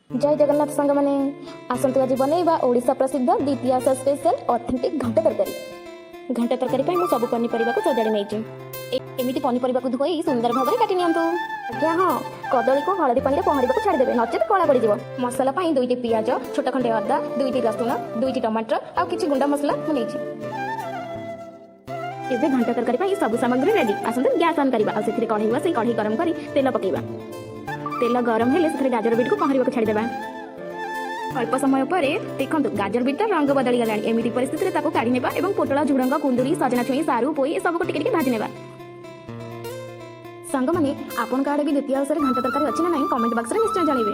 जय जगन्नाथ सांग माने आसंतु आज बनैबा ओडिशा प्रसिद्ध द्वितीय स्पेशल ऑथेंटिक घंटा तरकारी। घंटा तरकारी पे मु सब पनीपरिबा को सजाड़ी नैची। एमिति पनीपरिबा को धोई सुंदर भाबरे काटी नियंतु। आज्ञा हां, कदली को हळदी पानी रे पहरिबा को छाडी देबे, नचेत कळा पड़ी जीवो। मसाला पाई 2टी पियाज, छोटा खंडे अदा, 2टी रसुन, 2टी टमाटर आ किछि गुंडा मसला मु नैची। एबे घंटा तरकारी पाई सब सामग्री रेडी। आसंतु गैस ऑन करबा आ सेथिरे कढ़ई बसई कढ़ई गरम करी तेल पकेबा। तेल गरम हेले से गाजर बीट को पहरिबा को छाड़ी देबा। अल्प समय पर देखंतु गाजर बीट रंग बदली गलानी। एमिति परिस्थिति रे ताको काढी नेबा एवं पोटला झुडंग कुंदुरी सजना छुई सारू पोई ए सब को टिके टिके भाजी नेबा। संग माने आपन काडे भी द्वितीय अवसर घंटा तरकारी अछि ना नहीं कमेंट बॉक्स रे निश्चय जणाइबे।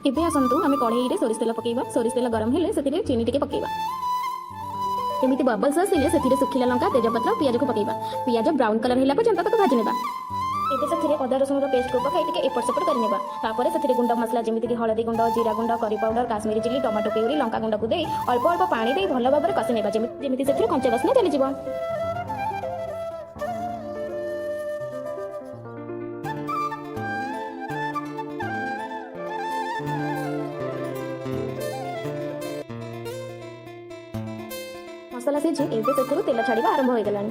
एबे आसंतु आमे कढ़ई रे सोरिष तेल पकेइबा। सोरिष तेल गरम हेले सेतिरे चीनी टिके पकेइबा। एमिति बबल्स आसिले सेथिरे सुखिला लंका तेजपत्र पियाज को पकेइबा। पियाज ब्राउन कलर हेला पर्यंत ताको भाजी नेबा। एते सेथिरे अदा रसुन रो पेस्ट को पकाई टिके एपट सेपट करि नेबा। तापरे सेथिरे गुंडा मसला जेमिति कि हळदी गुंडा, जीरा गुंडा, curry powder, Kashmiri chilli, tomato puree, लंका गुंडा को देई अल्प अल्प पानी देई भलो भाबरे कसी नेबा जेमिति सेथिरे कंचा बासना चली जिवो। मसला सिझी एबे सेथिरु तेल छाड़िबा आरंभ होई गलानी।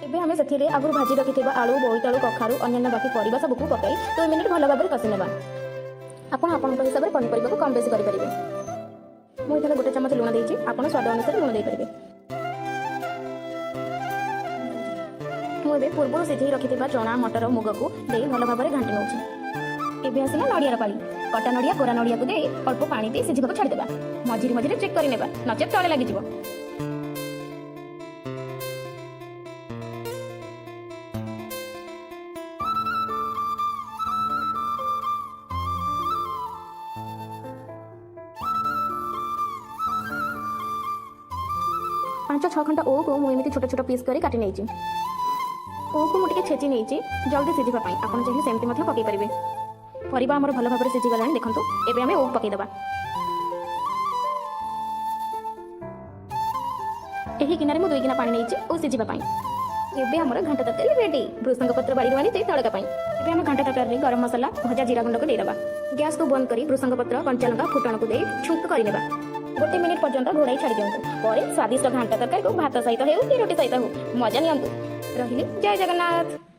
एबे हमें सेथिरे आगुर भाजी रखिथिबा आलू, बोईतालू, कखारू अन्य बाकी परिबा सब को पकाई 2 मिनिट भलो भाबरे कसी नेबा। आपण हिसाब रे पनीपरिबा को कम बेसी करि परिबे। मु इथले गोटे चमच लूण देइछि, आपण स्वाद अनुसार लूण देइ परिबे। मु एबे पूर्व सिझी रखिथिबा चना, मटर, मुग को देइ भलो भाबरे घांटी नउछि। एबे आसिला नडिया पाली। कटा नडिया कोरा नडिया को देइ अल्प पानी देइ सिझिबा को छाडी देबा। मझिरे मझिरे चेक करि नेबा, नचेत तळे लागि जिवो। 5-6 घंटा ओ को मु एमिति छोटा छोटा पीस करी काटी नैछि। ओ को मु टिके छेची नैछि जल्दी सिझिबा पई। आपण चाहि सेमति मध्य पकई परिबे। परिबा हमर भलो भाबरे सिझि गलानी देखंतु। एबे हमें ओ पकई देबा। एही किनारे मु 2 गिना पानी नैछि ओ सिझिबा पई। एबे हमर घंटा तरकारी रेडी। भृसंग पत्र बाड़ी बानी ते तड़का पई। एबे हम घंटा तरकारी रे गरम मसाला, भजा जीरा गुंड को दे देबा। गैस को बंद करी भृसंग पत्र, कंचा लंका फुटण को दे छुंक करि नेबा। 1 मिनिट पर्यंत घोड़ाई छाड़ी दियंतु। परे स्वादिष्ट घंटा तरकारी को भात सहित हेउ कि रोटी सहित हेउ मजा नियंतु। रहिले जय जगन्नाथ।